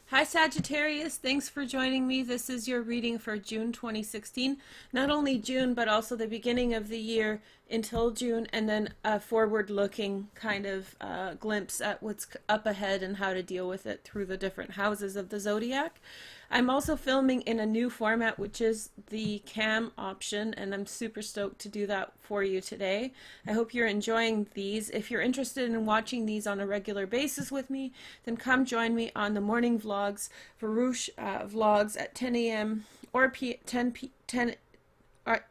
Hi Sagittarius, thanks for joining me. This is your reading for June 2016. Not only June, but also the beginning of the year until June, and then a forward-looking kind of glimpse at what's up ahead and how to deal with it through the different houses of the zodiac. I'm also filming in a new format, which is the cam option, and I'm super stoked to do that for you today. I hope you're enjoying these. If you're interested in watching these on a regular basis with me, then come join me on the morning vlogs, Veroosh vlogs at 10 a.m. or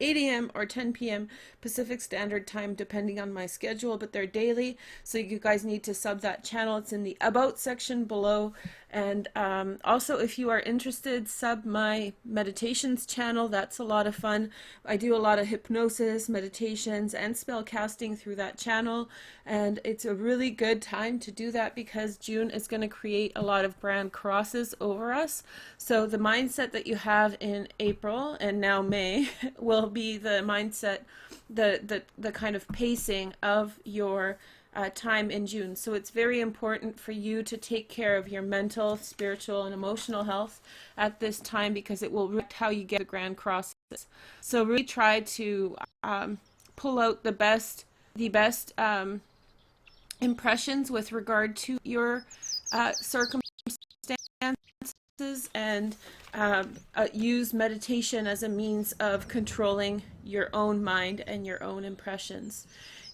8 a.m. or 10 p.m. Pacific Standard Time, depending on my schedule, but they're daily, so you guys need to sub that channel. It's in the About section below. And also, if you are interested, sub my meditations channel. That's a lot of fun. I do a lot of hypnosis, meditations, and spell casting through that channel, and it's a really good time to do that because June is going to create a lot of grand crosses over us. So the mindset that you have in April and now May will be the mindset, the kind of pacing of your time in June. So it's very important for you to take care of your mental, spiritual, and emotional health at this time because it will reflect how you get the grand crosses. So really try to pull out the best impressions with regard to your circumstances, and use meditation as a means of controlling your own mind and your own impressions.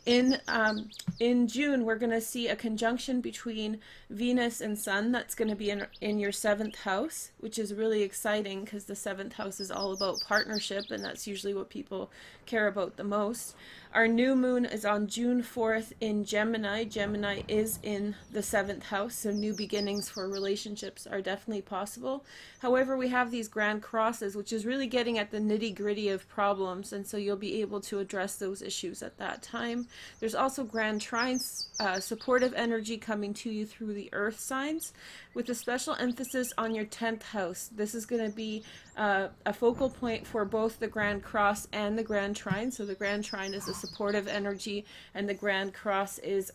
In June, we're going to see a conjunction between Venus and Sun. That's going to be in your 7th house, which is really exciting because the 7th house is all about partnership, and that's usually what people care about the most. Our new moon is on June 4th in Gemini. Gemini is in the 7th house, so new beginnings for relationships are definitely possible. However, we have these grand crosses, which is really getting at the nitty-gritty of problems, and so you'll be able to address those issues at that time. There's also grand trines, supportive energy coming to you through the earth signs, with a special emphasis on your 10th house. This is going to be a focal point for both the grand cross and the grand trine. So the grand trine is a supportive energy, and the grand cross is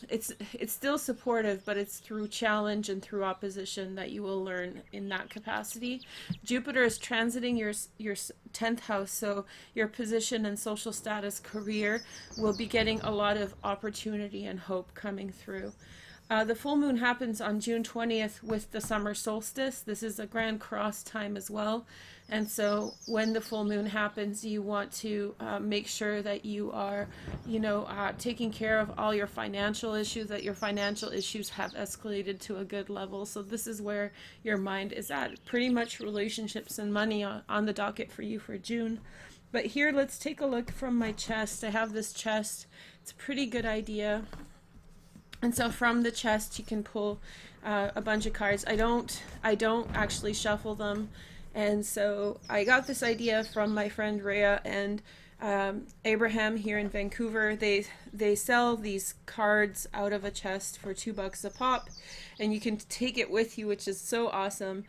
it's still supportive, but it's through challenge and through opposition that you will learn in that capacity. Jupiter is transiting your 10th house, so your position and social status, career will be getting a lot of opportunity and hope coming through. The full moon happens on June 20th with the summer solstice. This is a grand cross time as well. And so when the full moon happens, you want to make sure that you are, taking care of all your financial issues, that your financial issues have escalated to a good level. So this is where your mind is at. Pretty much relationships and money on the docket for you for June. But here, let's take a look from my chest. I have this chest. It's a pretty good idea. And so from the chest, you can pull a bunch of cards. I don't actually shuffle them. And so I got this idea from my friend Rhea and Abraham here in Vancouver. They sell these cards out of a chest for $2 a pop, and you can take it with you, which is so awesome.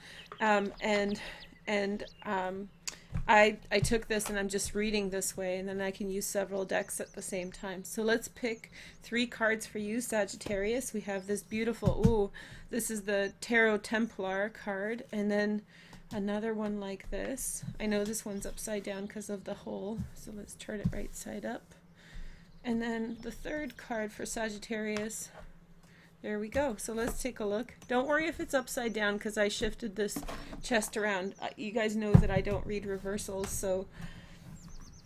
I took this and I'm just reading this way, and then I can use several decks at the same time. So let's pick 3 cards for you, Sagittarius. We have this beautiful, this is the Tarot Templar card, and then another one like this. I know this one's upside down because of the hole, so let's turn it right side up. And then the 3rd card for Sagittarius. There we go. So let's take a look. Don't worry if it's upside down because I shifted this chest around. You guys know that I don't read reversals, so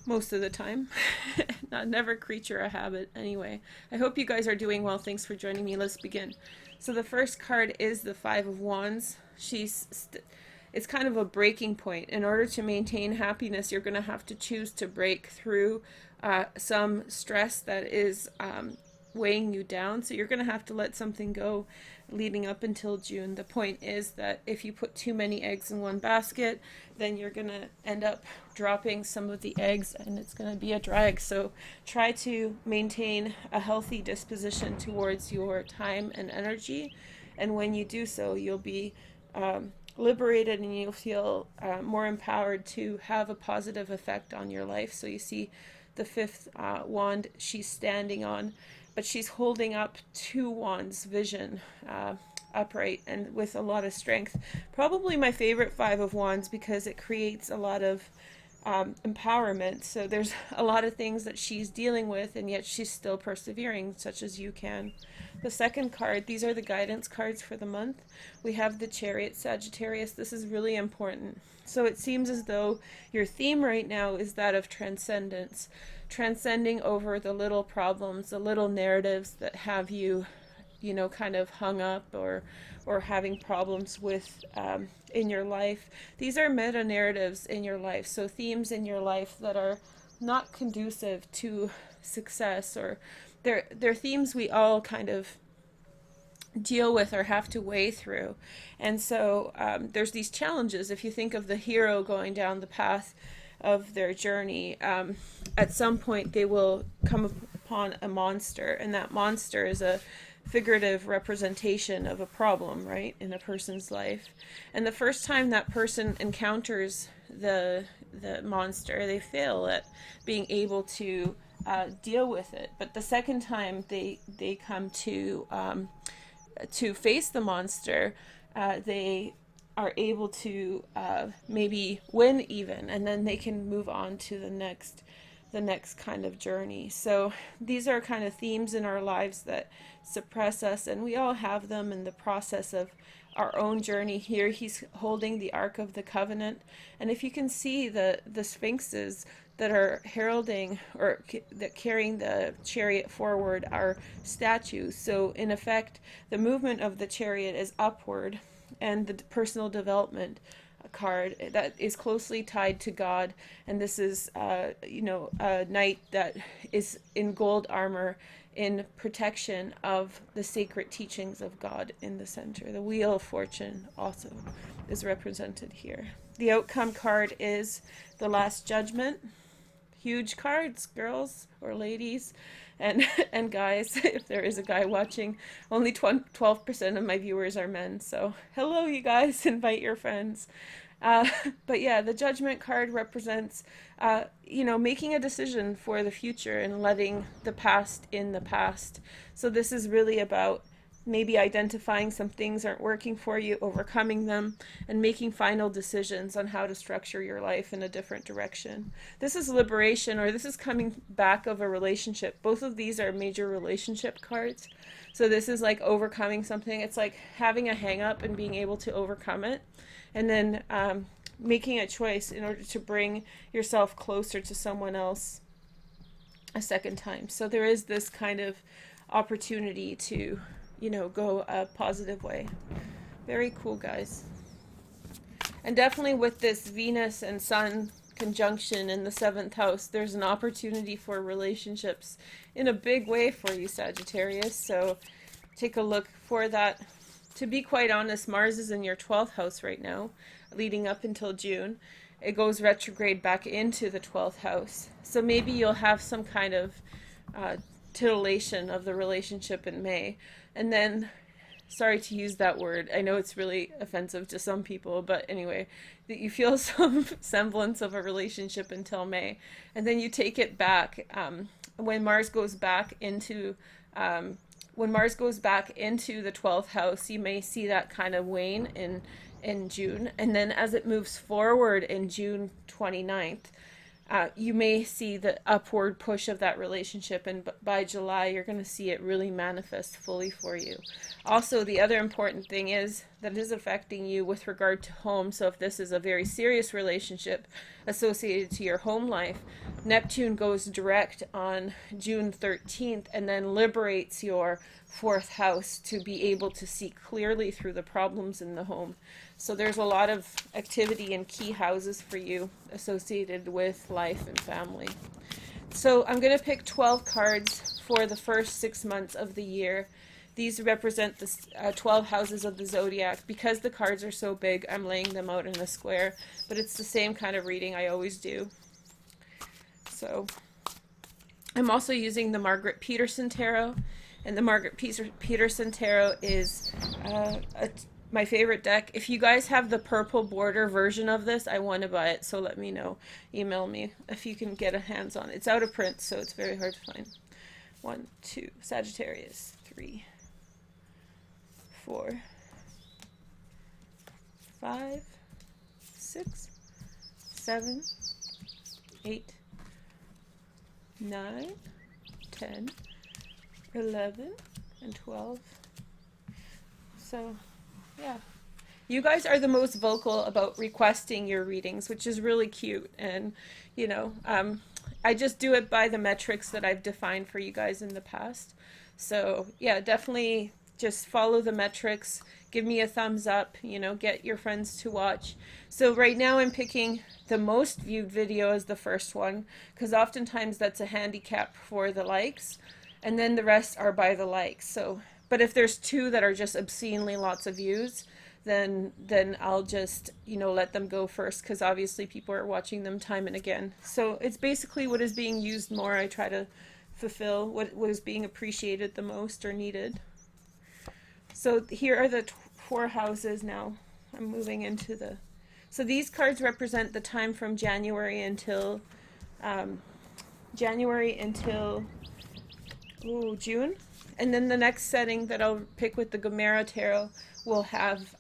most of the time. Not never creature a habit. Anyway, I hope you guys are doing well. Thanks for joining me. Let's begin. So the first card is the 5 of Wands. It's kind of a breaking point. In order to maintain happiness, you're going to have to choose to break through some stress that is weighing you down. So you're going to have to let something go leading up until June. The point is that if you put too many eggs in one basket, then you're going to end up dropping some of the eggs and it's going to be a drag. So try to maintain a healthy disposition towards your time and energy. And when you do so, you'll be liberated and you'll feel more empowered to have a positive effect on your life. So you see the 5th wand she's standing on, but she's holding up 2 wands vision, upright and with a lot of strength. Probably my favorite Five of Wands because it creates a lot of empowerment. So there's a lot of things that she's dealing with, and yet she's still persevering, such as you can. The second card, these are the guidance cards for the month. We have the Chariot, Sagittarius. This is really important. So it seems as though your theme right now is that of transcendence, transcending over the little problems, the little narratives that have you, you know, kind of hung up or having problems with in your life. These are meta narratives in your life, so themes in your life that are not conducive to success, or they're themes we all kind of deal with or have to weigh through. And so there's these challenges. If you think of the hero going down the path of their journey, at some point they will come upon a monster, and that monster is a figurative representation of a problem, right, in a person's life. And the first time that person encounters the monster, they fail at being able to deal with it. But the second time they come to face the monster, they are able to maybe win even, and then they can move on to the next kind of journey. So these are kind of themes in our lives that suppress us, and we all have them in the process of our own journey. Here he's holding the Ark of the Covenant, and if you can see the sphinxes that are heralding or that carrying the chariot forward are statues. So in effect, the movement of the chariot is upward, and the personal development card that is closely tied to God. And this is a knight that is in gold armor in protection of the sacred teachings of God in the center. The Wheel of Fortune also is represented here. The outcome card is the Last Judgment. Huge cards, girls or ladies and guys. If there is a guy watching, only 12% of my viewers are men, so hello you guys, invite your friends. But yeah, the Judgment card represents making a decision for the future and letting the past in the past. So this is really about maybe identifying some things aren't working for you, overcoming them, and making final decisions on how to structure your life in a different direction. This is liberation, or this is coming back of a relationship. Both of these are major relationship cards. So this is like overcoming something. It's like having a hang up and being able to overcome it, and then making a choice in order to bring yourself closer to someone else a second time. So there is this kind of opportunity to go a positive way. Very cool, guys. And definitely with this Venus and Sun conjunction in the 7th house, there's an opportunity for relationships in a big way for you, Sagittarius. So take a look for that. To be quite honest, Mars is in your 12th house right now, leading up until June. It goes retrograde back into the 12th house. So maybe you'll have some kind of titillation of the relationship in May. And then, sorry to use that word, I know it's really offensive to some people, but anyway, that you feel some semblance of a relationship until May. And then you take it back when Mars goes back into the 12th house. You may see that kind of wane in June. And then as it moves forward in June 29th, you may see the upward push of that relationship, and by July you're going to see it really manifest fully for you. Also, the other important thing is that it is affecting you with regard to home. So if this is a very serious relationship associated to your home life, Neptune goes direct on June 13th and then liberates your 4th house to be able to see clearly through the problems in the home. So there's a lot of activity in key houses for you associated with life and family. So I'm going to pick 12 cards for the first 6 months of the year. These represent the 12 houses of the zodiac. Because the cards are so big, I'm laying them out in a square, but it's the same kind of reading I always do. So I'm also using the Margaret Petersen Tarot, and the Margaret Petersen Tarot is my favorite deck. If you guys have the purple border version of this, I want to buy it, so let me know. Email me if you can get a hands on it. It's out of print, so it's very hard to find. 1, 2, Sagittarius, 3, 4, 5, 6, 7, 8, 9, 10, 11, and 12. So, yeah. You guys are the most vocal about requesting your readings, which is really cute. And, you know, I just do it by the metrics that I've defined for you guys in the past. So, yeah, definitely just follow the metrics. Give me a thumbs up, you know, get your friends to watch. So right now I'm picking the most viewed video as the first one, because oftentimes that's a handicap for the likes, and then the rest are by the likes. So, but if there's two that are just obscenely lots of views, then I'll just, you know, let them go first, because obviously people are watching them time and again. So it's basically what is being used more. I try to fulfill what is being appreciated the most or needed. So here are the 4 houses now. I'm moving into the... So these cards represent the time from January until June. And then the next setting that I'll pick with the Gomera Tarot will have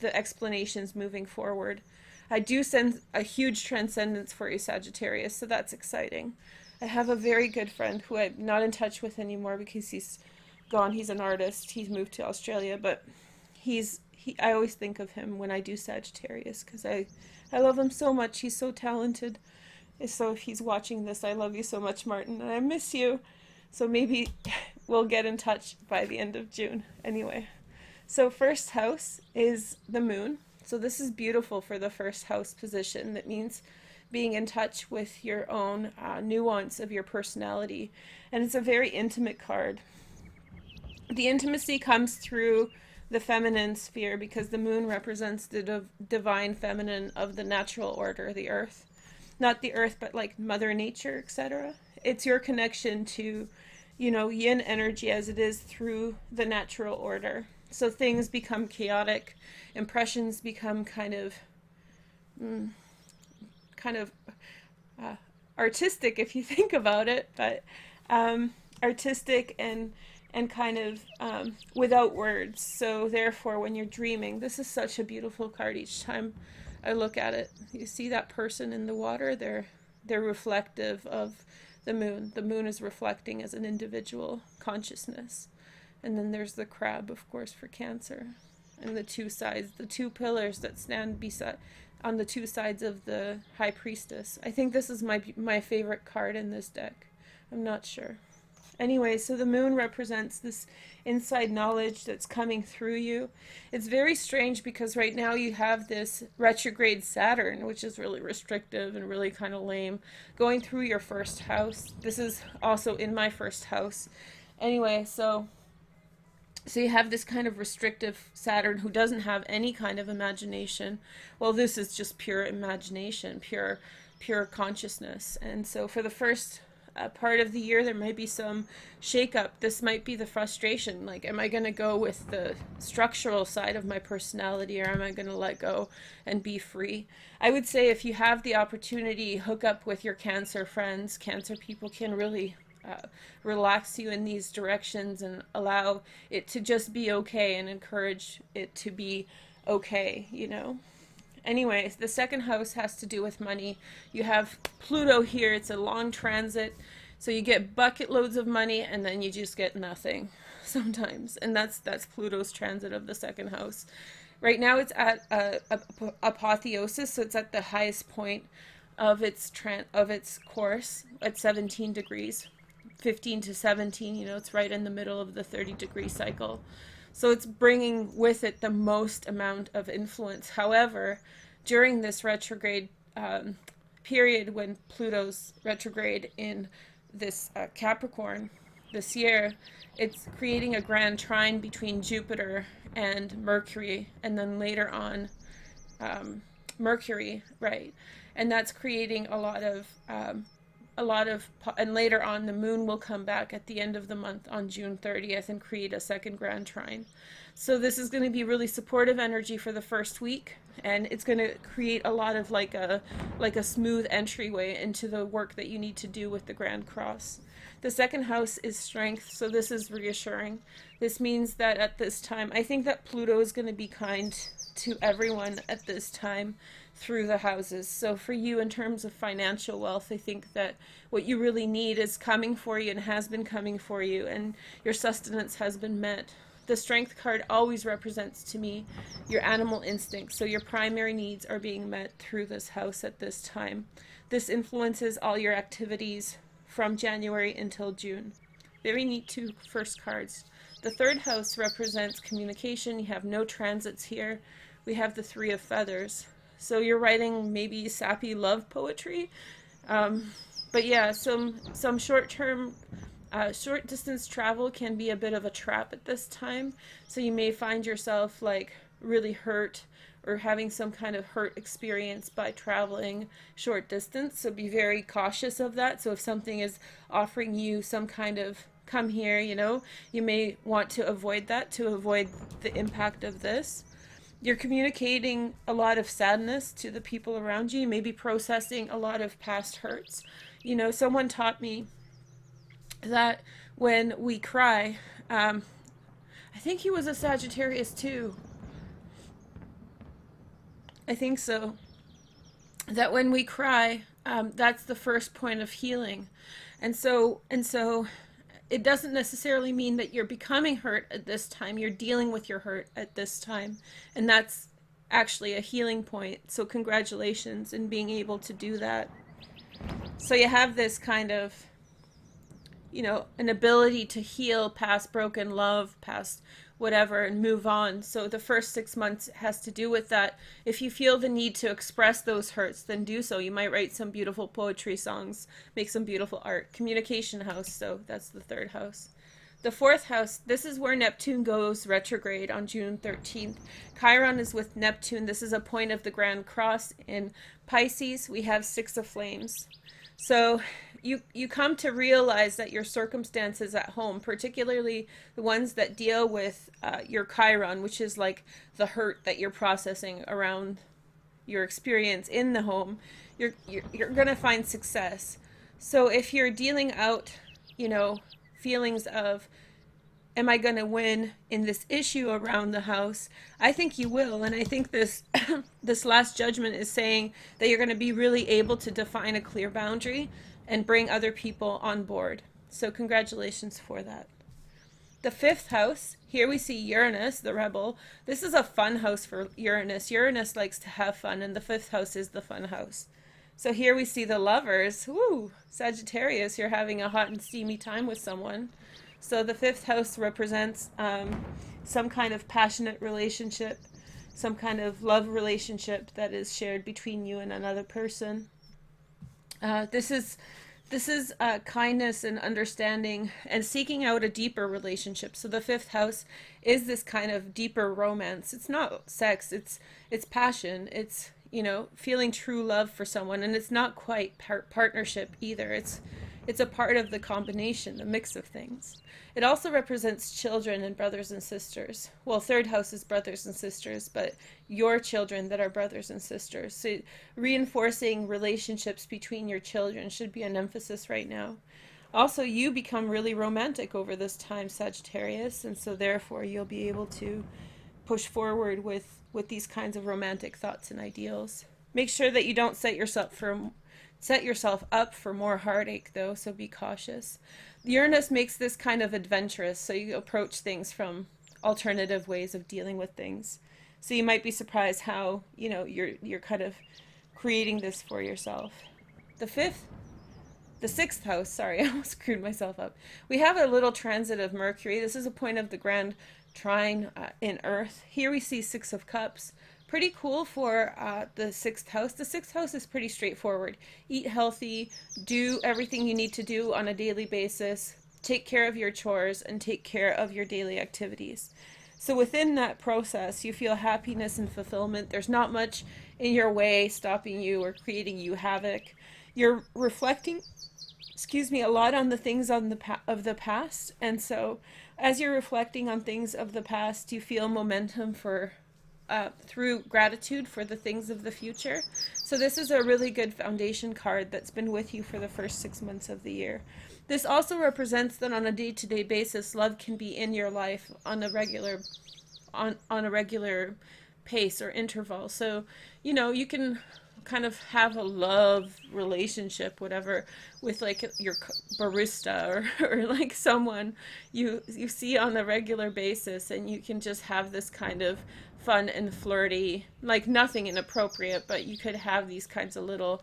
the explanations moving forward. I do send a huge transcendence for you, Sagittarius, so that's exciting. I have a very good friend who I'm not in touch with anymore because he's gone. He's an artist. He's moved to Australia, but I always think of him when I do Sagittarius, because I love him so much. He's so talented. So if he's watching this, I love you so much, Martin, and I miss you. So maybe we'll get in touch by the end of June. Anyway, so first house is the moon. So this is beautiful for the first house position. That means being in touch with your own nuance of your personality. And it's a very intimate card. The intimacy comes through the feminine sphere, because the moon represents the divine feminine of the natural order, the earth. Not the earth, but like Mother Nature, etc. It's your connection to, you know, yin energy as it is through the natural order. So things become chaotic, impressions become kind of artistic if you think about it, but artistic and kind of without words. So therefore, when you're dreaming, this is such a beautiful card each time I look at it. You see that person in the water? They're reflective of the moon. The moon is reflecting as an individual consciousness. And then there's the crab, of course, for Cancer. And the two sides, the two pillars that stand beside on the two sides of the High Priestess. I think this is my favorite card in this deck. I'm not sure. Anyway, so the moon represents this inside knowledge that's coming through you. It's very strange because right now you have this retrograde Saturn, which is really restrictive and really kind of lame, going through your first house. This is also in my first house. Anyway, so you have this kind of restrictive Saturn who doesn't have any kind of imagination. Well, this is just pure imagination, pure consciousness. And so for the first part of the year, there might be some shakeup. This might be the frustration. Like, am I going to go with the structural side of my personality, or am I going to let go and be free? I would say if you have the opportunity, hook up with your Cancer friends. Cancer people can really relax you in these directions and allow it to just be okay and encourage it to be okay, you know? Anyways, the second house has to do with money. You have Pluto here. It's a long transit. So you get bucket loads of money and then you just get nothing sometimes. And that's Pluto's transit of the second house. Right now it's at apotheosis, so it's at the highest point of its course at 17 degrees. 15 to 17, you know, it's right in the middle of the 30-degree cycle. So it's bringing with it the most amount of influence. However, during this retrograde period, when Pluto's retrograde in this Capricorn this year, it's creating a grand trine between Jupiter and Mercury, and then later on Mercury, right? And that's creating a lot of, and later on the moon will come back at the end of the month on June 30th and create a second grand trine. So this is going to be really supportive energy for the first week, and it's going to create a lot of like a smooth entryway into the work that you need to do with the Grand Cross. The second house is strength, so this is reassuring. This means that at this time, I think that Pluto is going to be kind to everyone at this time through the houses. So for you, in terms of financial wealth, I think that what you really need is coming for you and has been coming for you, and your sustenance has been met. The Strength card always represents to me your animal instincts. So your primary needs are being met through this house at this time. This influences all your activities from January until June. Very neat two first cards. The third house represents communication. You have no transits here. We have the Three of Feathers. So you're writing maybe sappy love poetry. But yeah, some short-term, short distance travel can be a bit of a trap at this time. So you may find yourself like really hurt or having some kind of hurt experience by traveling short distance. So be very cautious of that. So if something is offering you some kind of come here, you know, you may want to avoid that to avoid the impact of this. You're communicating a lot of sadness to the people around you. You may be processing a lot of past hurts. You know, someone taught me that when we cry, I think he was a Sagittarius too. I think so. That when we cry, that's the first point of healing. And so it doesn't necessarily mean that you're becoming hurt at this time. You're dealing with your hurt at this time. And that's actually a healing point. So congratulations in being able to do that. So you have this kind of, you know, an ability to heal past broken love, past whatever, and move on. So the first 6 months has to do with that. If you feel the need to express those hurts, then do so. You might write some beautiful poetry songs, make some beautiful art. Communication house, so that's the third house. The fourth house, this is where Neptune goes retrograde on June 13th. Chiron is with Neptune. This is a point of the Grand Cross. In Pisces, we have Six of Flames. So you come to realize that your circumstances at home, particularly the ones that deal with your Chiron, which is like the hurt that you're processing around your experience in the home, you're going to find success. So if you're dealing out, you know, feelings of, am I going to win in this issue around the house? I think you will. And I think this this last judgment is saying that you're going to be really able to define a clear boundary and bring other people on board. So congratulations for that. The fifth house, here we see Uranus, the rebel. This is a fun house for Uranus. Uranus likes to have fun, and the fifth house is the fun house. So here we see the lovers. Woo! Sagittarius, you're having a hot and steamy time with someone. So the fifth house represents some kind of passionate relationship, some kind of love relationship that is shared between you and another person. This is kindness and understanding and seeking out a deeper relationship. So the fifth house is this kind of deeper romance. It's not sex, it's passion. It's, you know, feeling true love for someone, and it's not quite partnership either. It's a part of the combination, the mix of things. It also represents children and brothers and sisters. Well, third house is brothers and sisters, but your children that are brothers and sisters. So reinforcing relationships between your children should be an emphasis right now. Also, you become really romantic over this time, Sagittarius, and so therefore you'll be able to push forward with these kinds of romantic thoughts and ideals. Make sure that you don't set yourself up for more heartache, though, so be cautious. Uranus makes this kind of adventurous, so you approach things from alternative ways of dealing with things. So you might be surprised how, you know, you're kind of creating this for yourself. The sixth house, sorry, I almost screwed myself up. We have a little transit of Mercury. This is a point of the Grand Trine in Earth. Here we see Six of Cups. Pretty cool for the sixth house. The sixth house is pretty straightforward. Eat healthy, do everything you need to do on a daily basis, take care of your chores, and take care of your daily activities. So within that process, you feel happiness and fulfillment. There's not much in your way stopping you or creating you havoc. You're reflecting, a lot on the things of the past. And so as you're reflecting on things of the past, you feel momentum for through gratitude for the things of the future. So this is a really good foundation card that's been with you for the first 6 months of the year. This also represents that on a day-to-day basis, love can be in your life on a regular pace or interval. So, you can kind of have a love relationship, whatever, with like your barista or like someone you see on a regular basis, and you can just have this kind of fun and flirty, like nothing inappropriate, but you could have these kinds of little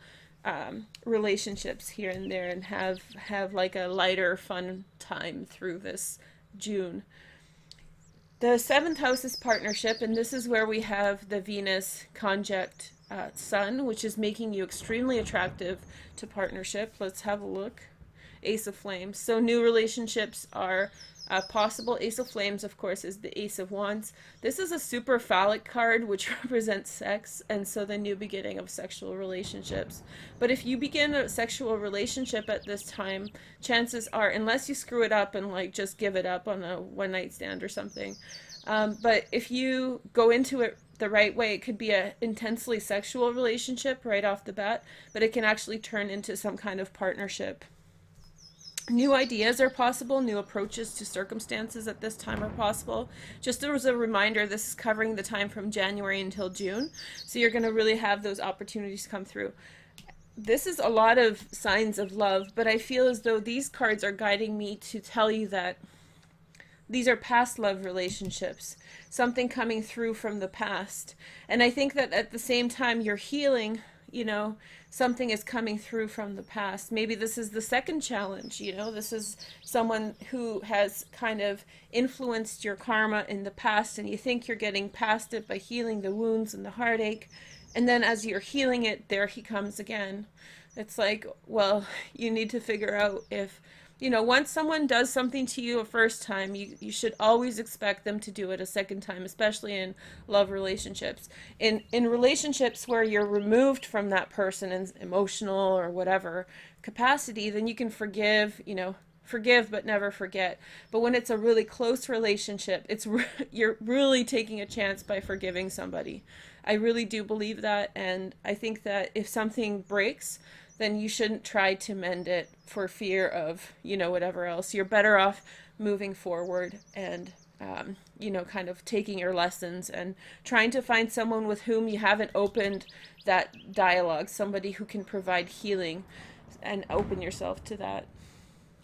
relationships here and there, and have like a lighter fun time through this June. The seventh house is partnership, and this is where we have the Venus conjunct Sun, which is making you extremely attractive to partnership. Let's have a look. Ace of Flames. So new relationships are possible. Ace of Flames, of course, is the Ace of Wands. This is a super phallic card, which represents sex, and so the new beginning of sexual relationships. But if you begin a sexual relationship at this time, chances are, unless you screw it up and like just give it up on a one night stand or something, but if you go into it the right way, it could be an intensely sexual relationship right off the bat, but it can actually turn into some kind of partnership. New ideas are possible. New approaches to circumstances at this time are possible. Just as a reminder, this is covering the time from January until June. So you're going to really have those opportunities come through. This is a lot of signs of love, but I feel as though these cards are guiding me to tell you that these are past love relationships, something coming through from the past. And I think that at the same time you're healing, something is coming through from the past. Maybe this is the second challenge, this is someone who has kind of influenced your karma in the past, and you think you're getting past it by healing the wounds and the heartache. And then as you're healing it, there he comes again. It's like, well, you need to figure out if, once someone does something to you a first time, you should always expect them to do it a second time, especially in love relationships. In relationships where you're removed from that person in emotional or whatever capacity, then you can forgive but never forget. But when it's a really close relationship, you're really taking a chance by forgiving somebody. I really do believe that, and I think that if something breaks, then you shouldn't try to mend it for fear of, whatever else. You're better off moving forward and, kind of taking your lessons and trying to find someone with whom you haven't opened that dialogue, somebody who can provide healing, and open yourself to that.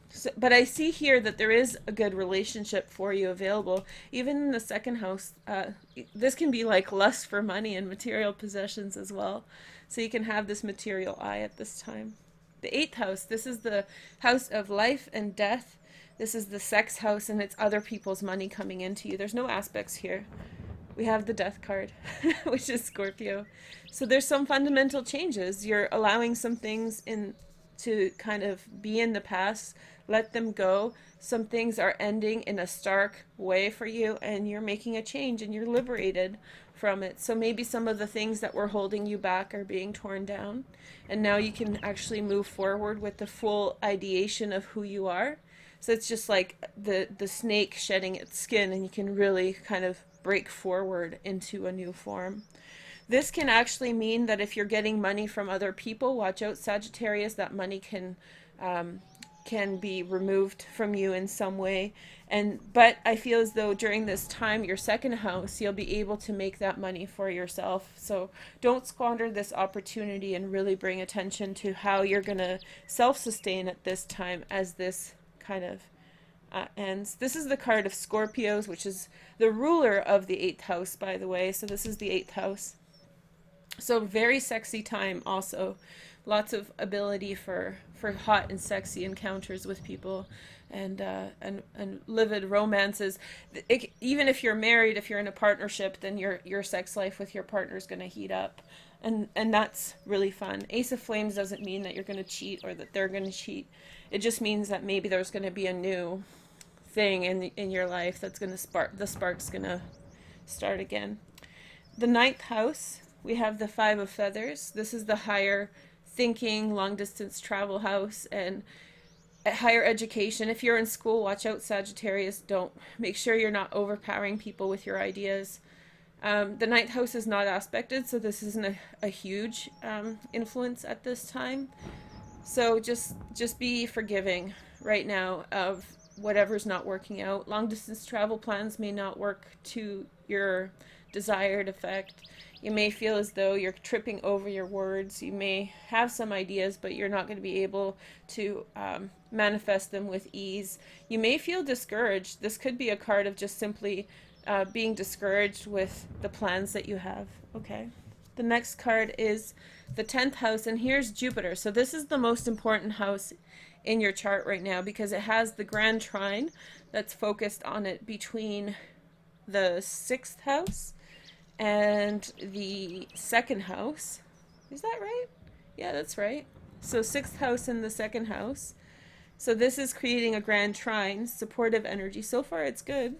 So, but I see here that there is a good relationship for you available. Even in the second house, this can be like lust for money and material possessions as well. So you can have this material eye at this time. The eighth house, this is the house of life and death. This is the sex house, and it's other people's money coming into you. There's no aspects here. We have the death card, which is Scorpio. So there's some fundamental changes. You're allowing some things to kind of be in the past, let them go. Some things are ending in a stark way for you, and you're making a change, and you're liberated from it. So maybe some of the things that were holding you back are being torn down, and now you can actually move forward with the full ideation of who you are. So it's just like the snake shedding its skin, and you can really kind of break forward into a new form. This can actually mean that if you're getting money from other people, watch out, Sagittarius, that money can be removed from you in some way. But I feel as though during this time, your second house, you'll be able to make that money for yourself. So don't squander this opportunity, and really bring attention to how you're going to self-sustain at this time as this kind of ends. This is the card of Scorpios, which is the ruler of the eighth house, by the way. So this is the eighth house. So very sexy time also. Lots of ability for hot and sexy encounters with people, and livid romances. Even if you're married, if you're in a partnership, then your sex life with your partner is going to heat up, and that's really fun. Ace of Flames doesn't mean that you're going to cheat or that they're going to cheat. It just means that maybe there's going to be a new thing in your life that's going to the spark's going to start again. The ninth house, we have the Five of Feathers. This is the higher thinking, long distance travel house, and higher education. If you're in school, watch out, Sagittarius. Make sure you're not overpowering people with your ideas. The ninth house is not aspected, so this isn't a huge influence at this time. So just be forgiving right now of whatever's not working out. Long distance travel plans may not work to your desired effect. You may feel as though you're tripping over your words. You may have some ideas, but you're not going to be able to manifest them with ease. You may feel discouraged. This could be a card of just simply being discouraged with the plans that you have. Okay. The next card is the 10th house, and here's Jupiter. So this is the most important house in your chart right now because it has the grand trine that's focused on it between the 6th house and the 2nd house. Is that right? Yeah, that's right. So 6th house and the 2nd house. So this is creating a grand trine, supportive energy. So far it's good.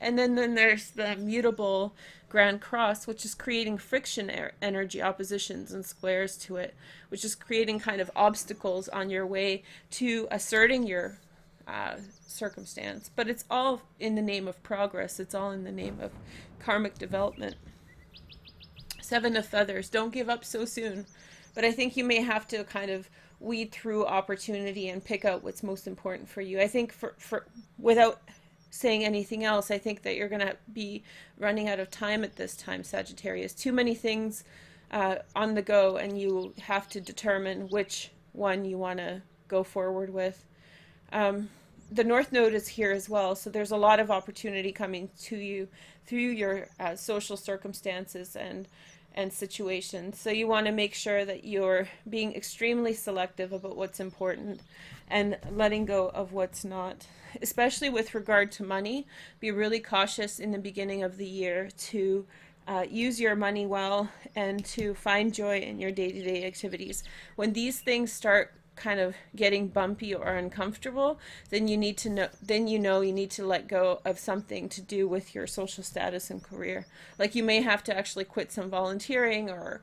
And then there's the mutable grand cross, which is creating friction energy, oppositions and squares to it, which is creating kind of obstacles on your way to asserting your circumstance. But it's all in the name of progress. It's all in the name of karmic development. 7 of feathers. Don't give up so soon. But I think you may have to kind of weed through opportunity and pick out what's most important for you. I think for without saying anything else, I think that you're going to be running out of time at this time, Sagittarius. Too many things on the go, and you have to determine which one you want to go forward with. The North Node is here as well, so there's a lot of opportunity coming to you through your social circumstances and situations. So you want to make sure that you're being extremely selective about what's important and letting go of what's not. Especially with regard to money, be really cautious in the beginning of the year to use your money well and to find joy in your day-to-day activities. When these things start kind of getting bumpy or uncomfortable, then you need to know, you need to let go of something to do with your social status and career. Like you may have to actually quit some volunteering or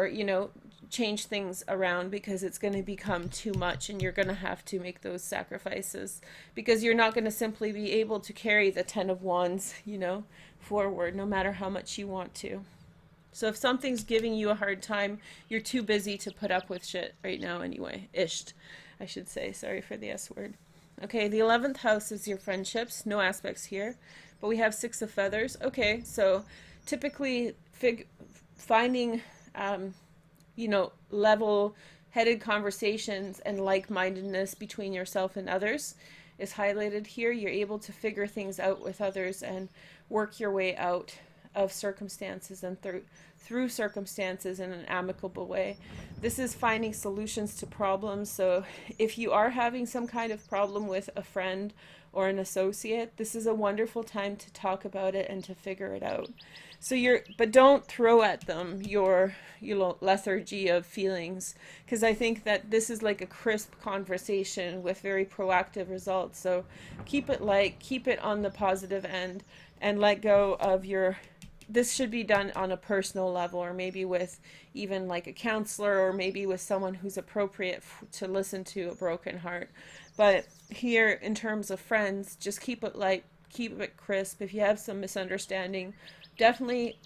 you know, change things around because it's going to become too much, and you're going to have to make those sacrifices because you're not going to simply be able to carry the 10 of Wands, you know, forward no matter how much you want to. So if something's giving you a hard time, you're too busy to put up with shit right now anyway. Ished, I should say. Sorry for the S word. Okay, the 11th house is your friendships. No aspects here. But we have 6 of feathers. Okay, so typically finding, you know, level-headed conversations and like-mindedness between yourself and others is highlighted here. You're able to figure things out with others and work your way out of circumstances and through circumstances in an amicable way. This is finding solutions to problems. So if you are having some kind of problem with a friend or an associate, this is a wonderful time to talk about it and to figure it out. So but don't throw at them your, you know, lethargy of feelings, because I think that this is like a crisp conversation with very proactive results. So keep it light, keep it on the positive end, and let go of your, this should be done on a personal level, or maybe with even like a counselor, or maybe with someone who's appropriate to listen to a broken heart. But here, in terms of friends, just keep it light, keep it crisp. If you have some misunderstanding, definitely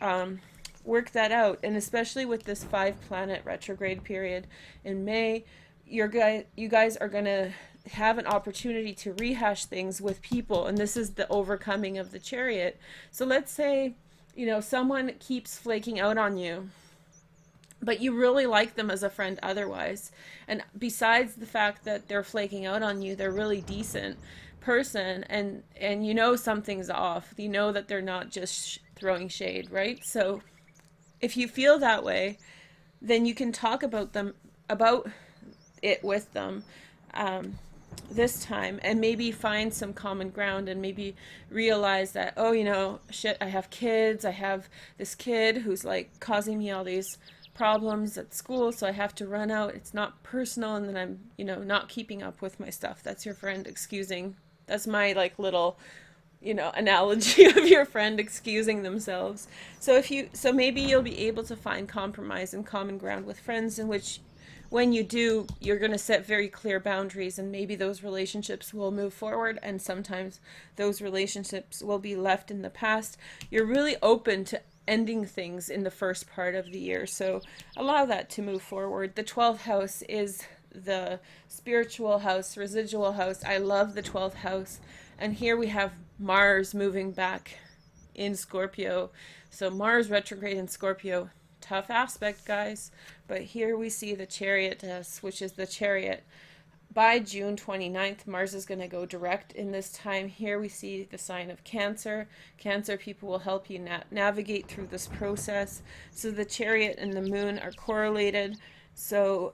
work that out. And especially with this 5-planet retrograde period in May, you guys are going to have an opportunity to rehash things with people, and this is the overcoming of the Chariot. So let's say, you know, someone keeps flaking out on you, but you really like them as a friend otherwise, and besides the fact that they're flaking out on you, they're really decent person, and you know something's off. You know that they're not just throwing shade, right? So if you feel that way, then you can talk about it with them this time, and maybe find some common ground, and maybe realize that, oh, you know, shit, I have kids, I have this kid who's like causing me all these problems at school, so I have to run out. It's not personal, and then I'm, you know, not keeping up with my stuff. That's your friend excusing. That's my like little, you know, analogy of your friend excusing themselves. So so maybe you'll be able to find compromise and common ground with friends, in which when you do, you're going to set very clear boundaries, and maybe those relationships will move forward, and sometimes those relationships will be left in the past. You're really open to ending things in the first part of the year, so allow that to move forward. The 12th house is the spiritual house, residual house. I love the 12th house, and here we have Mars moving back in Scorpio. So Mars retrograde in Scorpio, tough aspect, guys. But here we see the Chariotess, which is the Chariot. By June 29th, Mars is going to go direct in this time. Here we see the sign of Cancer. Cancer people will help you navigate through this process. So the Chariot and the Moon are correlated. So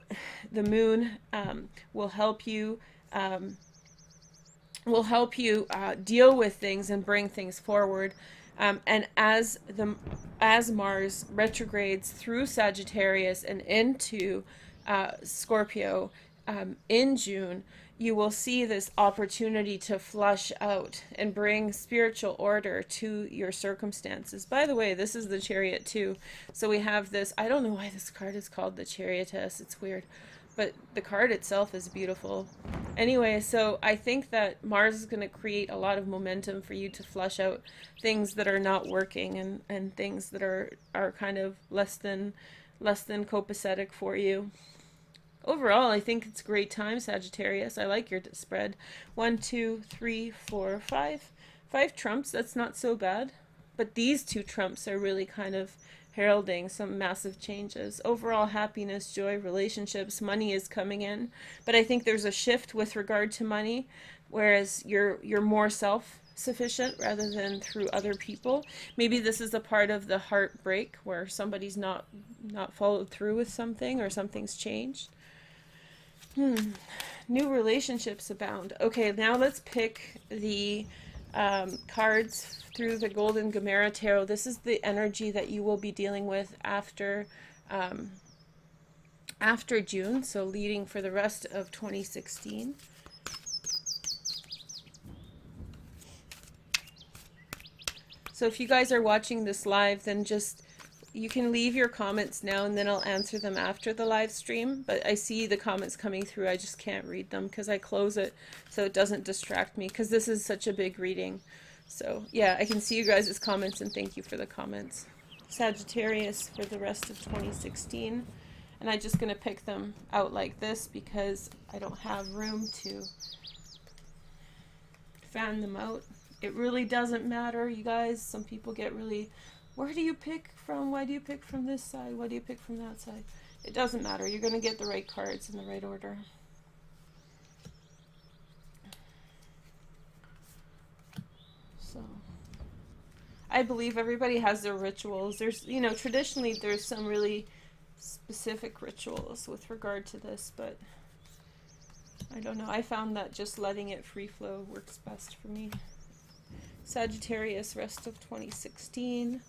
the Moon will help you deal with things and bring things forward. And as Mars retrogrades through Sagittarius and into Scorpio in June, you will see this opportunity to flush out and bring spiritual order to your circumstances. By the way, this is the Chariot too. So we have this, I don't know why this card is called the Chariotess, it's weird, but the card itself is beautiful. Anyway, so I think that Mars is going to create a lot of momentum for you to flush out things that are not working, and things that are kind of less than copacetic for you. Overall, I think it's a great time, Sagittarius. I like your spread. 1, 2, 3, 4, 5. 5 trumps, that's not so bad. But these 2 trumps are really kind of heralding some massive changes. Overall happiness, joy, relationships, money is coming in. But I think there's a shift with regard to money, whereas you're more self-sufficient rather than through other people. Maybe this is a part of the heartbreak where somebody's not followed through with something, or something's changed. New relationships abound. Okay, now let's pick the cards through the Golden Gamera Tarot. This is the energy that you will be dealing with after June, so leading for the rest of 2016. So if you guys are watching this live, then you can leave your comments now, and then I'll answer them after the live stream. But I see the comments coming through. I just can't read them because I close it so it doesn't distract me, because this is such a big reading. So yeah, I can see you guys' comments, and thank you for the comments. Sagittarius for the rest of 2016. And I'm just going to pick them out like this because I don't have room to fan them out. It really doesn't matter, you guys. Some people get really... Where do you pick from? Why do you pick from this side? Why do you pick from that side? It doesn't matter. You're going to get the right cards in the right order. So, I believe everybody has their rituals. There's, traditionally there's some really specific rituals with regard to this, but I don't know. I found that just letting it free flow works best for me. Sagittarius, rest of 2016.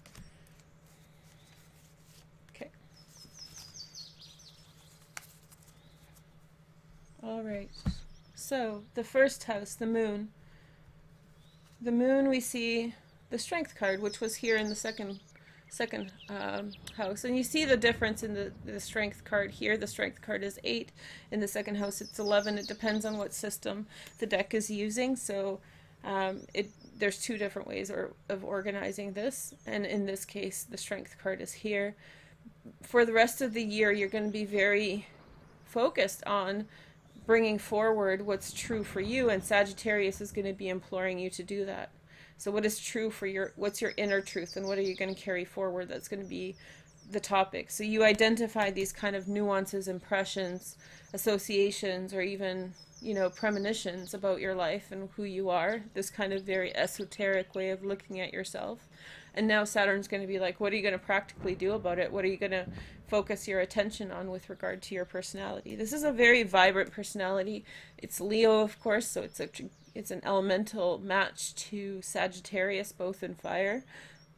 Okay. All right. So the first house, the moon. The moon, we see the strength card, which was here in the second house, and you see the difference in the strength card here. The strength card is 8. In the second house, it's 11. It depends on what system the deck is using. So there's 2 different ways of organizing this, and in this case the strength card is here. For the rest of the year, you're going to be very focused on bringing forward what's true for you, and Sagittarius is going to be imploring you to do that. So what is true for what's your inner truth, and what are you going to carry forward? That's going to be the topic. So you identify these kind of nuances, impressions, associations, or even premonitions about your life and who you are, this kind of very esoteric way of looking at yourself. And now Saturn's going to be like, what are you going to practically do about it? What are you going to focus your attention on with regard to your personality? This is a very vibrant personality. It's Leo, of course, so it's an elemental match to Sagittarius, both in fire.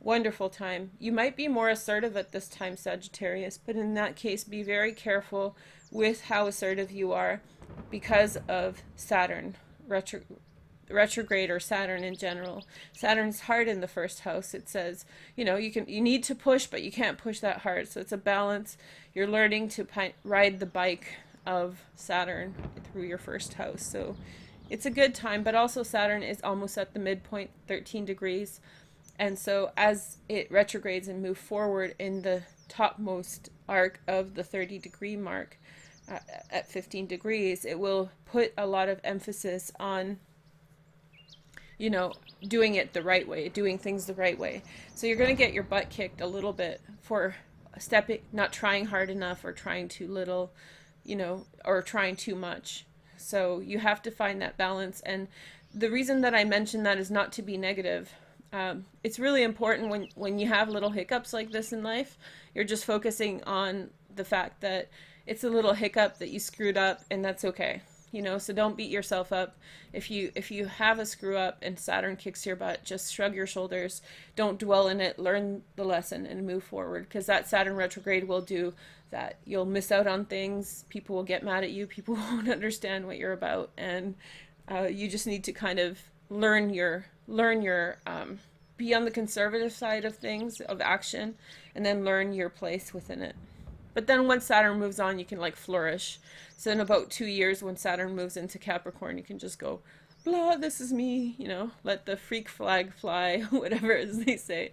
Wonderful time. You might be more assertive at this time, Sagittarius, but in that case, be very careful with how assertive you are, because of Saturn retrograde, or Saturn in general. Saturn's hard in the first house. It says, you need to push, but you can't push that hard. So it's a balance. You're learning to ride the bike of Saturn through your first house. So it's a good time, but also Saturn is almost at the midpoint, 13 degrees. And so as it retrogrades and moves forward in the topmost arc of the 30-degree mark, at 15 degrees, it will put a lot of emphasis on you know, doing it the right way, doing things the right way. So you're going to get your butt kicked a little bit for stepping, not trying hard enough or trying too little, you know, or trying too much. So you have to find that balance. And the reason that I mention that is not to be negative. It's really important when you have little hiccups like this in life, you're just focusing on the fact that it's a little hiccup that you screwed up, and that's okay. You know, so don't beat yourself up. If you have a screw up and Saturn kicks your butt, just shrug your shoulders. Don't dwell in it. Learn the lesson and move forward, because that Saturn retrograde will do that. You'll miss out on things. People will get mad at you. People won't understand what you're about, and you just need to kind of learn your be on the conservative side of things, of action, and then learn your place within it. But then once Saturn moves on, you can like flourish. So in about 2 years, when Saturn moves into Capricorn, you can just go, blah, this is me, you know, let the freak flag fly, whatever as they say.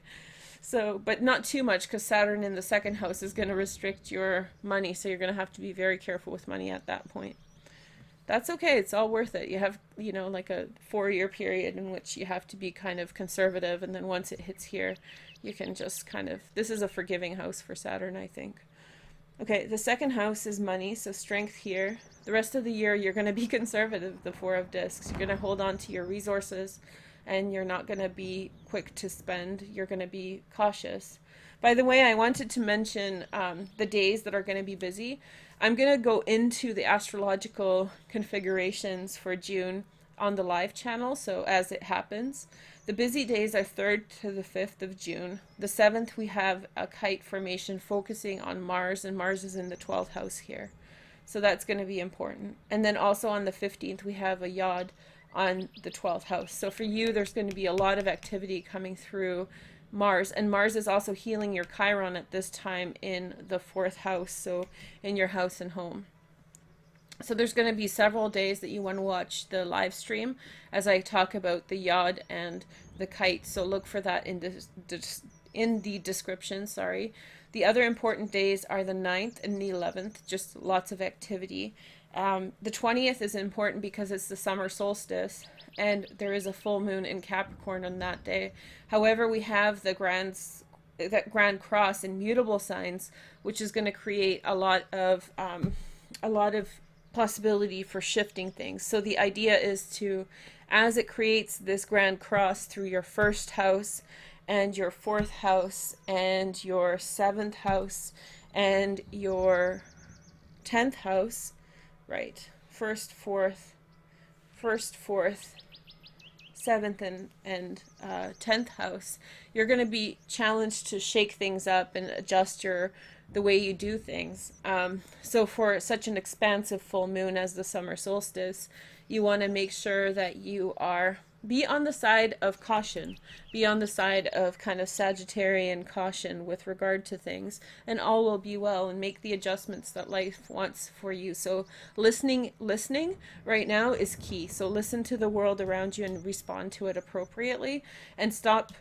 So, but not too much, because Saturn in the second house is going to restrict your money. So you're going to have to be very careful with money at that point. That's okay. It's all worth it. You have, you know, like a 4-year period in which you have to be kind of conservative. And then once it hits here, you can just kind of, this is a forgiving house for Saturn, I think. Okay, the second house is money, so strength here. The rest of the year, you're going to be conservative, the Four of Discs. You're going to hold on to your resources, and you're not going to be quick to spend. You're going to be cautious. By the way, I wanted to mention the days that are going to be busy. I'm going to go into the astrological configurations for June on the live channel, so as it happens. The busy days are 3rd to the 5th of June. The 7th, we have a kite formation focusing on Mars, and Mars is in the 12th house here. So that's going to be important. And then also on the 15th, we have a yod on the 12th house. So for you, there's going to be a lot of activity coming through Mars. And Mars is also healing your Chiron at this time in the 4th house, so in your house and home. So there's going to be several days that you want to watch the live stream as I talk about the yod and the kite. So look for that in the description, sorry. The other important days are the 9th and the 11th, just lots of activity. The 20th is important because it's the summer solstice, and there is a full moon in Capricorn on that day. However, we have that Grand Cross in mutable signs, which is going to create a lot of possibility for shifting things. So the idea is to, as it creates this Grand Cross through your 1st house and your 4th house and your 7th house and your 10th house, right? 1st, 4th, 7th and 10th house, you're going to be challenged to shake things up and adjust the way you do things. So for such an expansive full moon as the summer solstice, you want to make sure that you be on the side of caution, be on the side of kind of Sagittarian caution with regard to things, and all will be well, and make the adjustments that life wants for you. So listening right now is key. So listen to the world around you and respond to it appropriately, and stop.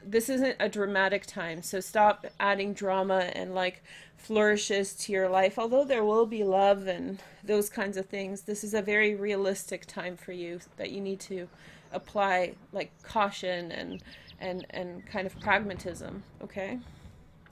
This isn't a dramatic time, so stop adding drama and like flourishes to your life. Although there will be love and those kinds of things, this is a very realistic time for you that you need to apply like caution and kind of pragmatism. Okay,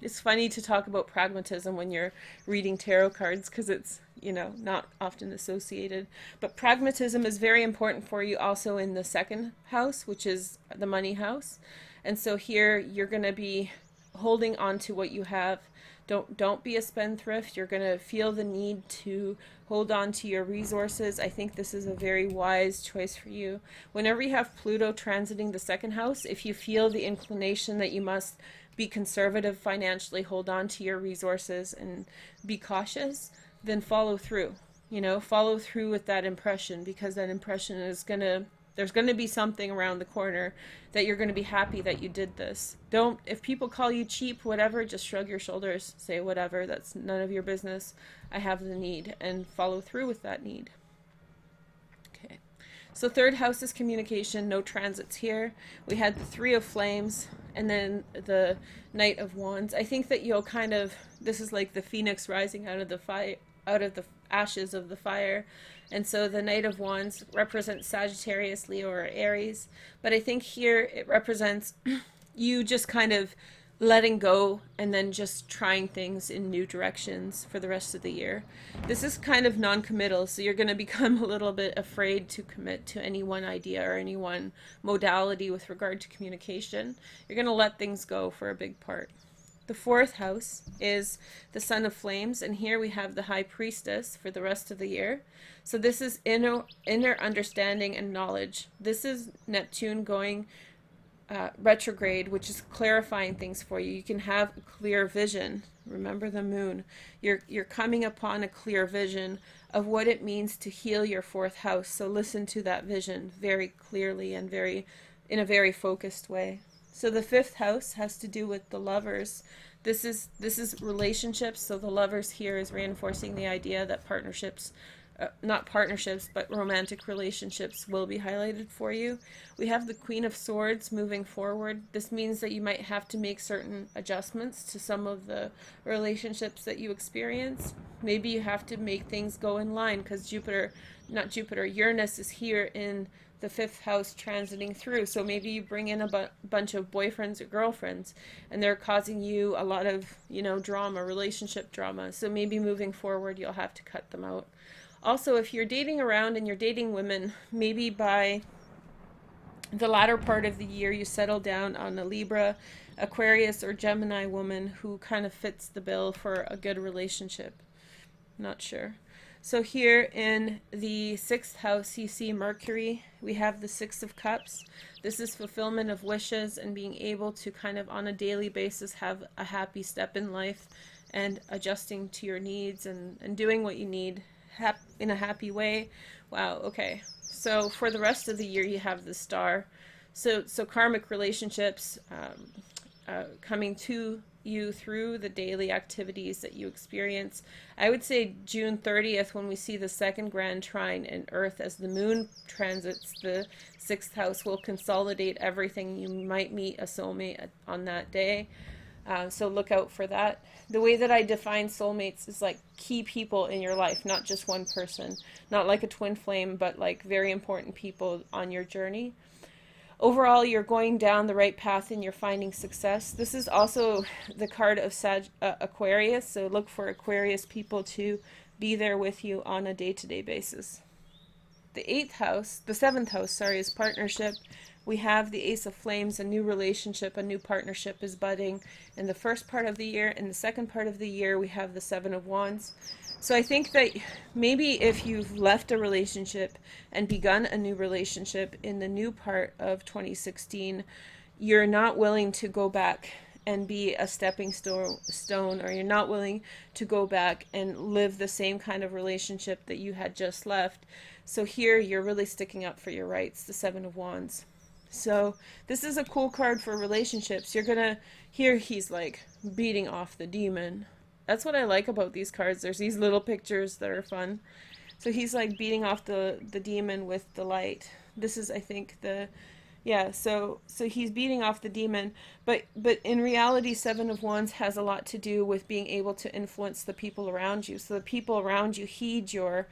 it's funny to talk about pragmatism when you're reading tarot cards, because it's, you know, not often associated, but pragmatism is very important for you also in the 2nd house, which is the money house. And so here you're going to be holding on to what you have. Don't be a spendthrift. You're going to feel the need to hold on to your resources. I think this is a very wise choice for you. Whenever you have Pluto transiting the 2nd house, if you feel the inclination that you must be conservative financially, hold on to your resources and be cautious, then follow through. You know, follow through with that impression, because that impression is there's going to be something around the corner that you're going to be happy that you did this. If people call you cheap, whatever, just shrug your shoulders, say whatever, that's none of your business. I have the need, and follow through with that need. Okay. So 3rd house is communication, no transits here. We had the 3 of Flames and then the Knight of Wands. I think that you'll this is like the phoenix rising out of the ashes of the fire. And so the Knight of Wands represents Sagittarius, Leo, or Aries. But I think here it represents you just kind of letting go and then just trying things in new directions for the rest of the year. This is kind of non-committal, so you're going to become a little bit afraid to commit to any one idea or any one modality with regard to communication. You're going to let things go for a big part. The fourth house is the Sun of Flames, and here we have the High Priestess for the rest of the year. So this is inner understanding and knowledge. This is Neptune going retrograde, which is clarifying things for you. You can have a clear vision. Remember the moon. You're coming upon a clear vision of what it means to heal your fourth house. So listen to that vision very clearly and in a very focused way. So the fifth house has to do with the lovers. This is relationships. So the lovers here is reinforcing the idea that partnerships, not partnerships, but romantic relationships will be highlighted for you. We have the Queen of Swords moving forward. This means that you might have to make certain adjustments to some of the relationships that you experience. Maybe you have to make things go in line because Uranus is here in the fifth house transiting through. So maybe you bring in a bunch of boyfriends or girlfriends and they're causing you a lot of, drama, relationship drama. So maybe moving forward, you'll have to cut them out. Also, if you're dating around and you're dating women, maybe by the latter part of the year, you settle down on a Libra, Aquarius, or Gemini woman who kind of fits the bill for a good relationship. Not sure. So here in the sixth house, you see Mercury. We have the Six of Cups. This is fulfillment of wishes and being able to kind of on a daily basis have a happy step in life and adjusting to your needs and doing what you need in a happy way. Wow, okay. So for the rest of the year, you have the Star. So karmic relationships coming to you through the daily activities that you experience. I would say June 30th, when we see the second grand trine in Earth as the moon transits the sixth house, will consolidate everything. You might meet a soulmate on that day. So look out for that. The way that I define soulmates is like key people in your life, not just one person, not like a twin flame, but like very important people on your journey. Overall, you're going down the right path and you're finding success. This is also the card of Aquarius, so look for Aquarius people to be there with you on a day-to-day basis. The seventh house, is partnership. We have the Ace of Flames, a new relationship, a new partnership is budding in the first part of the year. In the second part of the year, we have the Seven of Wands. So I think that maybe if you've left a relationship and begun a new relationship in the new part of 2016, you're not willing to go back and be a stepping stone, or you're not willing to go back and live the same kind of relationship that you had just left. So here you're really sticking up for your rights, the Seven of Wands. So this is a cool card for relationships. You're gonna hear he's like beating off the demon. That's what I like about these cards. There's these little pictures that are fun. So he's like beating off the demon with the light. This is, I think, so he's beating off the demon, but in reality, Seven of Wands has a lot to do with being able to influence the people around you. So the people around you heed your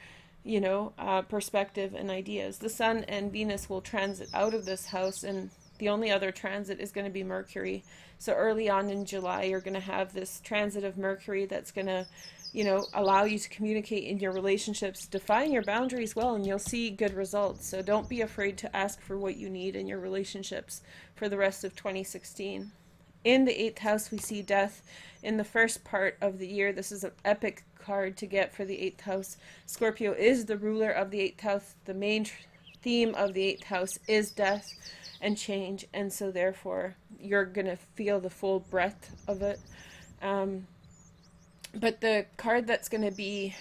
perspective and ideas. The Sun and Venus will transit out of this house, and the only other transit is going to be Mercury. So early on in July, you're going to have this transit of Mercury that's going to, allow you to communicate in your relationships, define your boundaries well, and you'll see good results. So don't be afraid to ask for what you need in your relationships for the rest of 2016. In the 8th house, we see death in the first part of the year. This is an epic card to get for the 8th house. Scorpio is the ruler of the 8th house. The main theme of the 8th house is death and change, and so therefore you're going to feel the full breadth of it. But the card that's going to be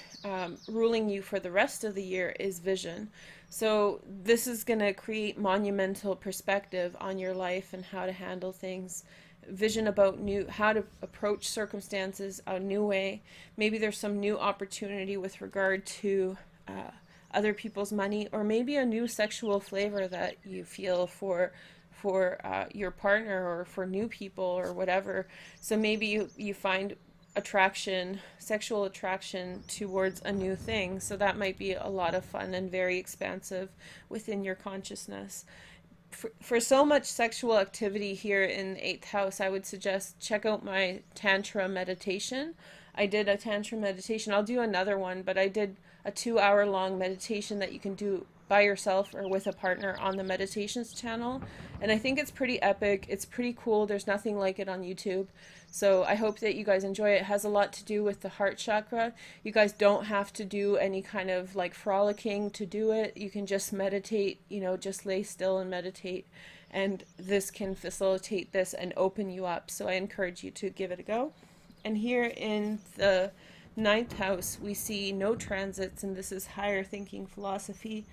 ruling you for the rest of the year is vision. So this is going to create monumental perspective on your life and how to handle things. Vision about how to approach circumstances a new way. Maybe there's some new opportunity with regard to other people's money, or maybe a new sexual flavor that you feel for your partner or for new people or whatever. So maybe you find attraction, sexual attraction towards a new thing. So that might be a lot of fun and very expansive within your consciousness. For so much sexual activity here in the 8th house, I would suggest check out my Tantra meditation. I did a Tantra meditation. I'll do another one, but I did a 2-hour long meditation that you can do by yourself or with a partner on the meditations channel. And I think it's pretty epic. It's pretty cool. There's nothing like it on YouTube. So I hope that you guys enjoy it. It has a lot to do with the heart chakra. You guys don't have to do any kind of like frolicking to do it. You can just meditate, you know, just lay still and meditate. And this can facilitate this and open you up. So I encourage you to give it a go. And here in the 9th house, we see no transits, and this is higher thinking philosophy.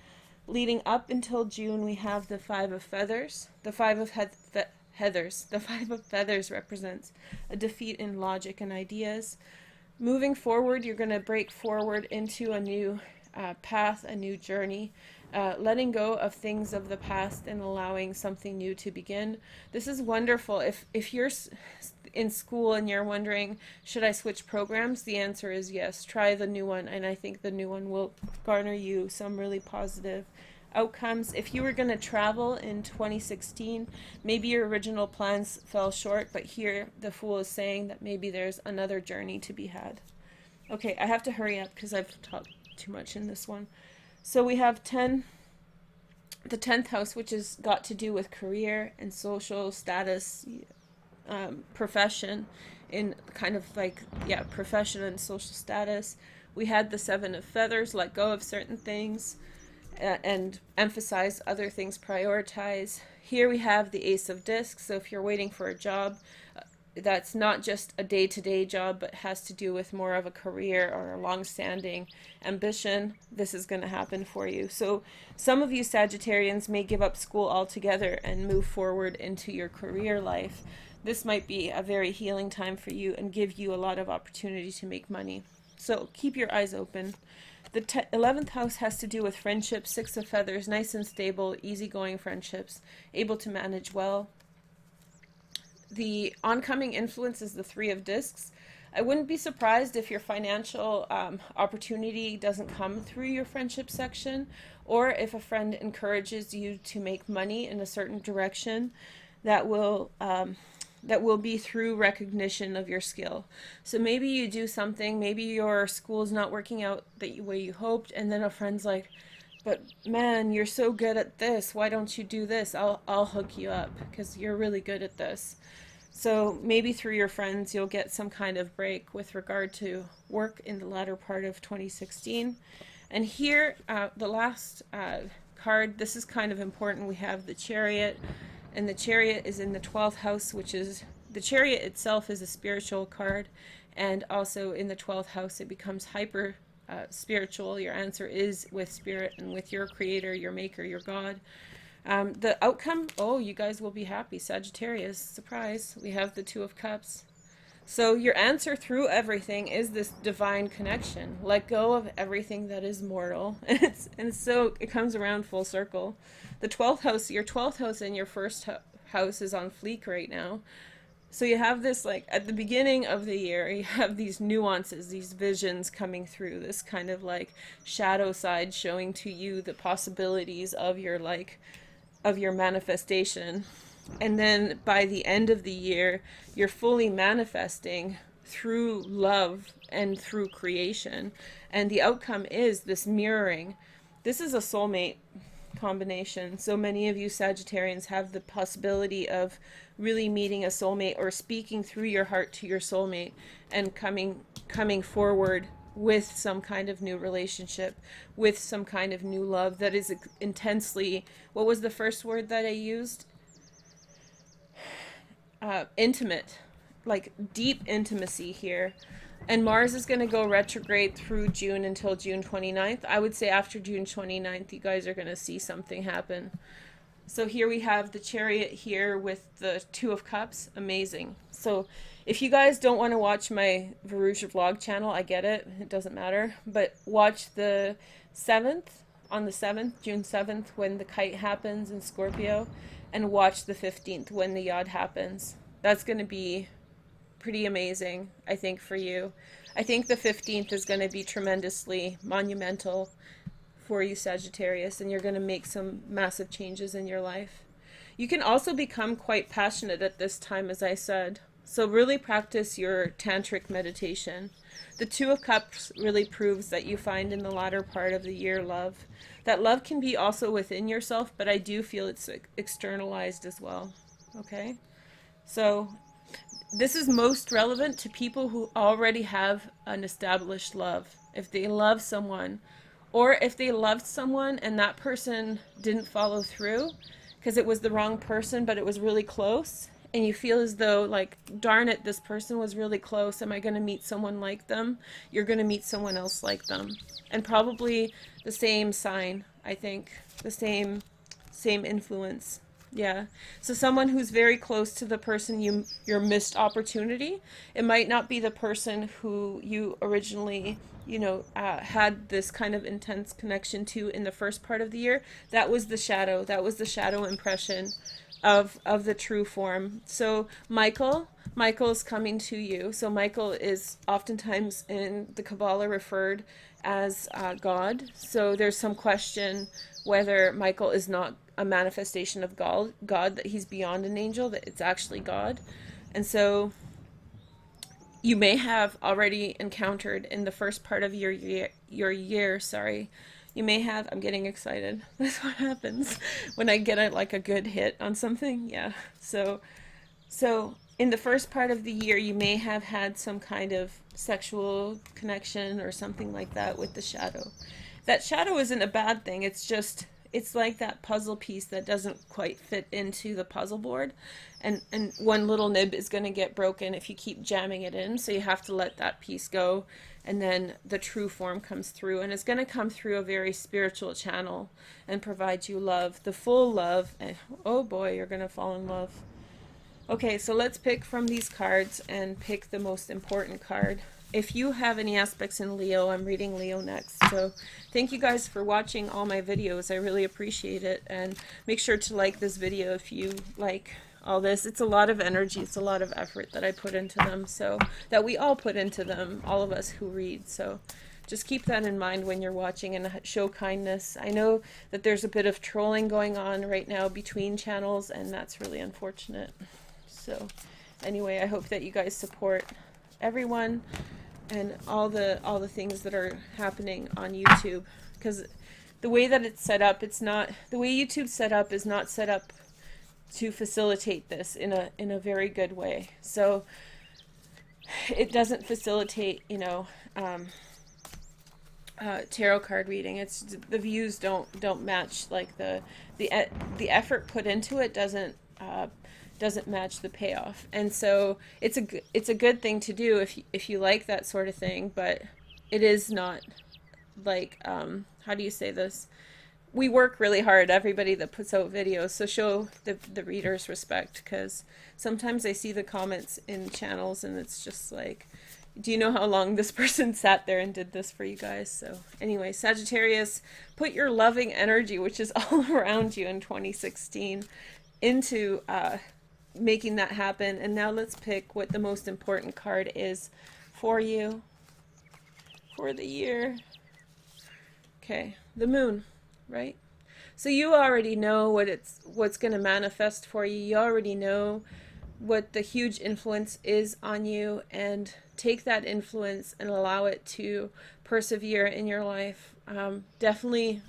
Leading up until June, we have the 5 of feathers. The 5 of heathers. The 5 of feathers represents a defeat in logic and ideas. Moving forward, you're going to break forward into a new path, a new journey, letting go of things of the past and allowing something new to begin. This is wonderful. If you're in school and you're wondering, should I switch programs? The answer is yes. Try the new one, and I think the new one will garner you some really positive outcomes. If you were going to travel in 2016, maybe your original plans fell short, but here the Fool is saying that maybe there's another journey to be had. Okay, I have to hurry up because I've talked too much in this one. So we have the 10th house, which has got to do with career and social status, profession, in kind of like, yeah, profession and social status. We had the 7 of feathers, let go of certain things and emphasize other things, prioritize. Here we have the Ace of Discs. So if you're waiting for a job, that's not just a day-to-day job, but has to do with more of a career or a long-standing ambition, this is going to happen for you. So some of you Sagittarians may give up school altogether and move forward into your career life. This might be a very healing time for you and give you a lot of opportunity to make money. So keep your eyes open. The 11th house has to do with friendships, 6 of feathers, nice and stable, easygoing friendships, able to manage well. The oncoming influence is the 3 of discs. I wouldn't be surprised if your financial opportunity doesn't come through your friendship section, or if a friend encourages you to make money in a certain direction that will be through recognition of your skill. So maybe you do something, maybe your school's not working out the way you hoped, and then a friend's like, but man, you're so good at this, why don't you do this? I'll hook you up because you're really good at this. So maybe through your friends you'll get some kind of break with regard to work in the latter part of 2016. And here, the last card, this is kind of important. We have the Chariot, and the Chariot is in the 12th house, which is, the Chariot itself is a spiritual card, and also in the 12th house it becomes hyper spiritual. Your answer is with spirit and with your creator, your maker, your God. The outcome, oh, you guys will be happy. Sagittarius, surprise. We have the 2 of Cups. So your answer through everything is this divine connection. Let go of everything that is mortal. And so it comes around full circle. The 12th house, your 12th house and your first house is on fleek right now. So you have this, like, at the beginning of the year, you have these nuances, these visions coming through, this kind of like shadow side showing to you the possibilities of your, like, of your manifestation. And then by the end of the year, you're fully manifesting through love and through creation. And the outcome is this mirroring. This is a soulmate combination. So many of you Sagittarians have the possibility of really meeting a soulmate or speaking through your heart to your soulmate and coming forward with some kind of new relationship, with some kind of new love that is intensely, what was the first word that I used? Intimate, like deep intimacy here. And Mars is going to go retrograde through June until June 29th. I would say after June 29th, you guys are going to see something happen. So here we have the Chariot here with the 2 of Cups. Amazing. So if you guys don't want to watch my Veroosh vlog channel, I get it. It doesn't matter. But watch the 7th, on the 7th, June 7th, when the kite happens in Scorpio. And watch the 15th when the yod happens. That's going to be pretty amazing, I think, for you. I think the 15th is going to be tremendously monumental for you, Sagittarius, and you're going to make some massive changes in your life. You can also become quite passionate at this time, as I said. So really practice your tantric meditation. The Two of Cups really proves that you find in the latter part of the year love. That love can be also within yourself, but I do feel it's externalized as well. Okay? So this is most relevant to people who already have an established love. If they love someone, or if they loved someone and that person didn't follow through because it was the wrong person, but it was really close, and you feel as though, like, darn it, this person was really close. Am I going to meet someone like them? You're going to meet someone else like them. And probably the same sign, I think. The same influence. Yeah. So someone who's very close to the person your missed opportunity. It might not be the person who you originally, had this kind of intense connection to in the first part of the year. That was the shadow. That was the shadow impression of the true form. So Michael's coming to you. So Michael is oftentimes in the Kabbalah referred as God. So there's some question whether Michael is not a manifestation of God, that he's beyond an angel, that it's actually God. And so you may have already encountered in the first part of your year, you may have, I'm getting excited. That's what happens when I get a good hit on something. Yeah. So in the first part of the year, you may have had some kind of sexual connection or something like that with the shadow. That shadow isn't a bad thing. It's like that puzzle piece that doesn't quite fit into the puzzle board, and one little nib is going to get broken if you keep jamming it in, so you have to let that piece go, and then the true form comes through, and it's going to come through a very spiritual channel and provide you love, the full love, and oh boy, you're going to fall in love. Okay, so let's pick from these cards and pick the most important card. If you have any aspects in Leo, I'm reading Leo next. So thank you guys for watching all my videos. I really appreciate it. And make sure to like this video if you like all this. It's a lot of energy. It's a lot of effort that I put into them. So that we all put into them, all of us who read. So just keep that in mind when you're watching and show kindness. I know that there's a bit of trolling going on right now between channels, and that's really unfortunate. So anyway, I hope that you guys support everyone and all the things that are happening on YouTube, because the way that it's set up, the way YouTube's set up is not set up to facilitate this in a very good way. So it doesn't facilitate, tarot card reading. It's the views don't match, like the effort put into it doesn't match the payoff. And so it's a good thing to do if you like that sort of thing, but it is not like, how do you say this? We work really hard, everybody that puts out videos, so show the readers respect, because sometimes I see the comments in channels and it's just like, do you know how long this person sat there and did this for you guys? So anyway, Sagittarius, put your loving energy, which is all around you in 2016, into making that happen. And now let's pick what the most important card is for you for the year. Okay, the moon, right? So you already know what's going to manifest for you. You already know what the huge influence is on you, and take that influence and allow it to persevere in your life. Definitely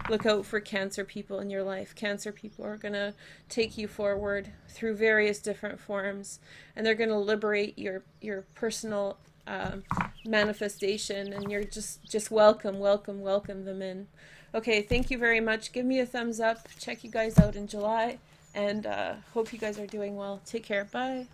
look out for Cancer people in your life. Cancer people are going to take you forward through various different forms, and they're going to liberate your personal manifestation, and you're just welcome them in. Okay, thank you very much. Give me a thumbs up. Check you guys out in July, and hope you guys are doing well. Take care. Bye.